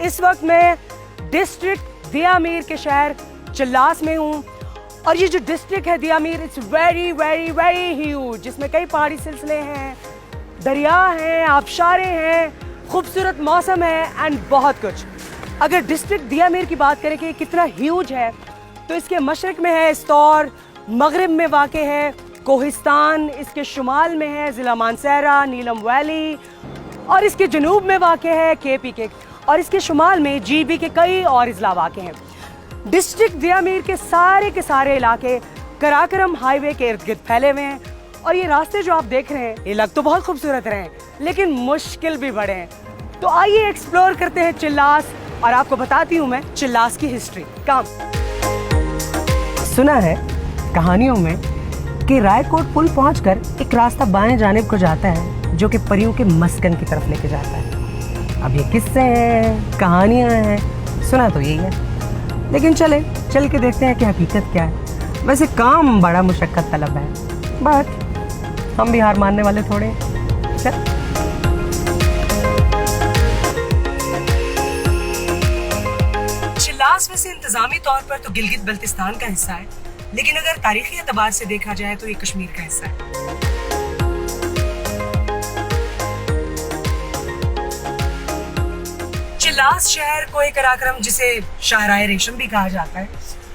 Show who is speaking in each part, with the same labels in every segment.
Speaker 1: इस वक्त मैं डिस्ट्रिक्ट दियामीर के शहर चिल्लास में हूँ और ये जो डिस्ट्रिक्ट है Diamer, it's very very very huge, जिसमें कई पहाड़ी सिलसिले हैं, दरिया हैं, आबशारें हैं, खूबसूरत मौसम है एंड बहुत कुछ। अगर डिस्ट्रिक्ट दियामीर की बात करें कि कितना ह्यूज है, तो इसके मशरक में है इस्तौर, मगरिब में वाक़ है कोहिस्तान, इसके शुमाल में है ज़िला मानसहरा, नीलम वैली, और इसके जनूब में वाक़ है KPK, और इसके शुमाल में GB के कई और अजला वाक़ हैं। डिस्ट्रिक्ट दियामीर के सारे इलाके कराकरम हाईवे के इर्द गिर्द फैले हुए हैं और ये रास्ते जो आप देख रहे हैं ये लग तो बहुत खूबसूरत रहे हैं लेकिन मुश्किल भी बड़े हैं। तो आइए एक्सप्लोर करते हैं चिल्लास और आपको बताती हूँ मैं चिल्लास की हिस्ट्री। काम सुना है कहानियों में कि रायकोट पुल पहुंचकर एक रास्ता बाएं जानिब को जाता है जो कि परियों के मस्कन की तरफ लेके जाता है। अब ये किस्से हैं, कहानियां हैं, सुना तो यही है, लेकिन चल के देखते हैं कि हकीकत क्या है। वैसे काम बड़ा मुशक्कत तलब है, बट हम भी हार मानने वाले थोड़े। चल चिल्लास वैसे इंतजामी तौर पर तो गिलगित बल्तिस्तान का हिस्सा है, लेकिन अगर तारीखी एतबार से देखा जाए तो ये कश्मीर का हिस्सा है। चिल्लास शहर कोहे कराकरम, जिसे शाहराए रेशम भी कहा जाता है,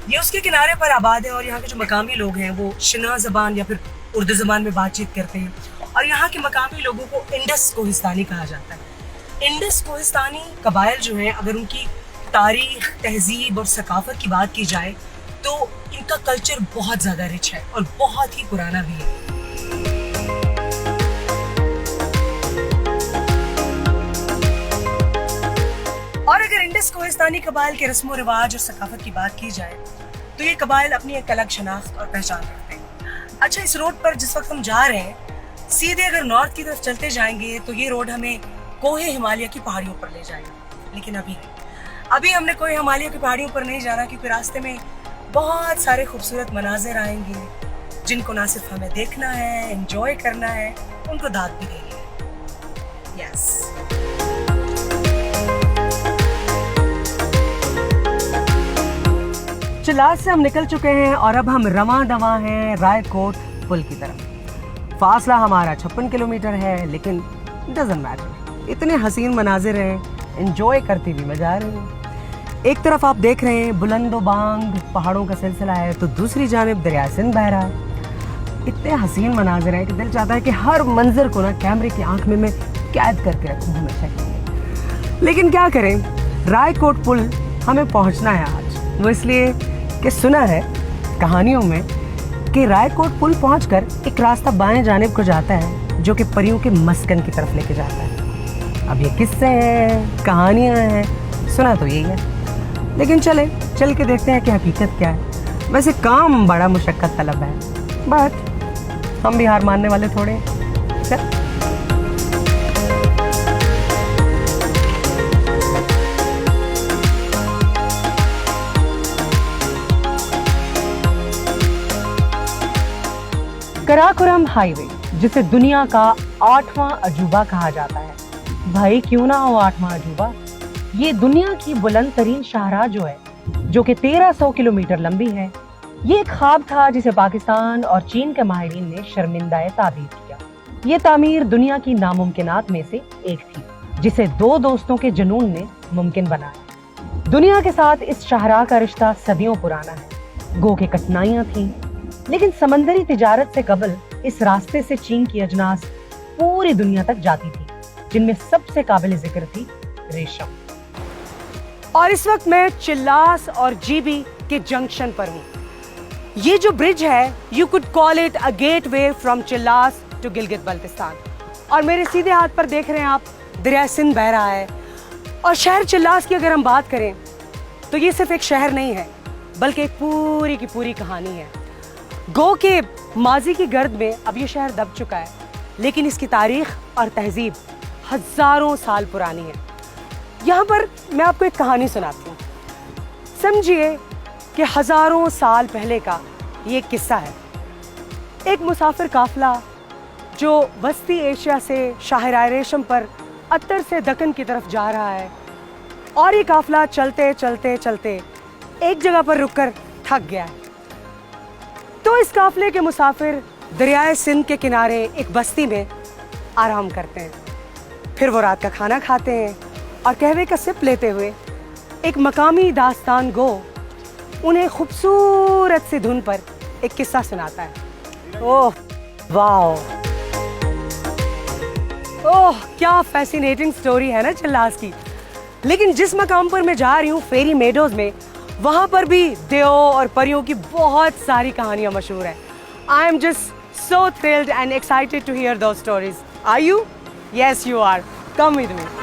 Speaker 1: ये उसके किनारे पर आबाद है और यहाँ के जो मकामी लोग हैं वो शिना ज़बान या फिर उर्दू ज़बान में बातचीत करते हैं और यहाँ के मकामी लोगों को इंडस कोहिस्तानी कहा जाता है। इंडस कोहिस्तानी कबाइल जो हैं, अगर उनकी तारीख, तहजीब और सकाफत की बात की जाए तो इनका कल्चर बहुत ज़्यादा रिच है और बहुत ही पुराना भी है। और अगर इंडस कोहिस्तानी कबाइल के रस्मो रिवाज और सकाफत की बात की जाए तो ये कबाइल अपनी एक अलग शनाख्त और पहचान रखते हैं। अच्छा, इस रोड पर जिस वक्त हम जा रहे हैं, सीधे अगर नॉर्थ की तरफ चलते जाएंगे तो ये रोड हमें कोहे हिमालय की पहाड़ियों पर ले जाएगा, लेकिन अभी हमने कोहे हिमालय की पहाड़ियों पर नहीं जाना, क्योंकि रास्ते में बहुत सारे खूबसूरत मनाजिर आएंगे जिनको ना सिर्फ हमें देखना है, एंजॉय करना है, उनको दाद भी देनी है। यस, चिल्लास से हम निकल चुके हैं और अब हम रवां दवा हैं रायकोट पुल की तरफ। फासला हमारा 56 किलोमीटर है, लेकिन डजंट मैटर, इतने हसीन मनाजिर हैं, एंजॉय करते हुए मजा आ रही है। एक तरफ आप देख रहे हैं बुलंदो बांग पहाड़ों का सिलसिला है, तो दूसरी जानिब दरिया सिंध बह रहा है। इतने हसीन मनाजिर हैं कि दिल चाहता है कि हर मंजर को ना कैमरे की आंख में मैं कैद करके रखूं हमेशा के लिए। लेकिन क्या करें, रायकोट पुल हमें पहुंचना है आज, वो इसलिए कि सुना है कहानियों में कि रायकोट पुल पहुंचकर एक रास्ता बाएं जानिब को जाता है जो कि परियों के मस्कन की तरफ लेके जाता है। अब ये किस्से हैं, कहानियां हैं, सुना तो यही है, लेकिन चल के देखते हैं कि हकीकत क्या है। वैसे काम बड़ा मुशक्कत तलब है, बट हम भी हार मानने वाले थोड़े। चल कराकोरम हाईवे, जिसे दुनिया का 8वां अजूबा कहा जाता है। भाई क्यों ना हो 8वां अजूबा। ये दुनिया की बुलंद तरीन शाहराह जो है, जो कि 1300 किलोमीटर लंबी है, ये एक ख्वाब था जिसे पाकिस्तान और चीन के माहिरीन ने शर्मिंदा ताबीर किया। ये तामीर दुनिया की नामुमकिनात में से एक थी, जिसे दो दोस्तों के जुनून ने मुमकिन बनाया। दुनिया के साथ इस शाहराह का रिश्ता सदियों पुराना है। गो के कठिनाइयां थीं, लेकिन समंदरी तिजारत से कबल इस रास्ते से चीन की अजनास पूरी दुनिया तक जाती थी, जिनमें सबसे काबिल जिक्र थी रेशम। और इस वक्त मैं चिल्लास और GB के जंक्शन पर हूँ। ये जो ब्रिज है, you could call it a gateway from Chilas to Gilgit Baltistan. और मेरे सीधे हाथ पर देख रहे हैं आप, दरिया सिंध बह रहा है। और शहर चिल्लास की अगर हम बात करें तो ये सिर्फ एक शहर नहीं है, बल्कि एक पूरी की पूरी कहानी है। गो के माजी की गर्द में अब ये शहर दब चुका है, लेकिन इसकी तारीख और तहजीब हजारों साल पुरानी है। यहाँ पर मैं आपको एक कहानी सुनाती हूँ। समझिए कि हजारों साल पहले का ये किस्सा है। एक मुसाफिर काफिला जो वस्ती एशिया से शाहराए रेशम पर अत्तर से दक्कन की तरफ जा रहा है, और ये काफिला चलते चलते चलते एक जगह पर रुककर थक गया है। तो इस काफिले के मुसाफिर दरियाए सिंध के किनारे एक बस्ती में आराम करते हैं। फिर वो रात का खाना खाते हैं और कहवे का सिप लेते हुए एक मकामी दास्तान गो उन्हें खूबसूरत सी धुन पर एक किस्सा सुनाता है। ओह वाओ, ओह क्या फैसिनेटिंग स्टोरी है ना चिल्लास की। लेकिन जिस मकाम पर मैं जा रही हूँ फेरी मेडोज में, वहां पर भी देवों और परियों की बहुत सारी कहानियां मशहूर हैं। I am just so thrilled and excited to hear those stories. Are you? Yes you are. Come with me.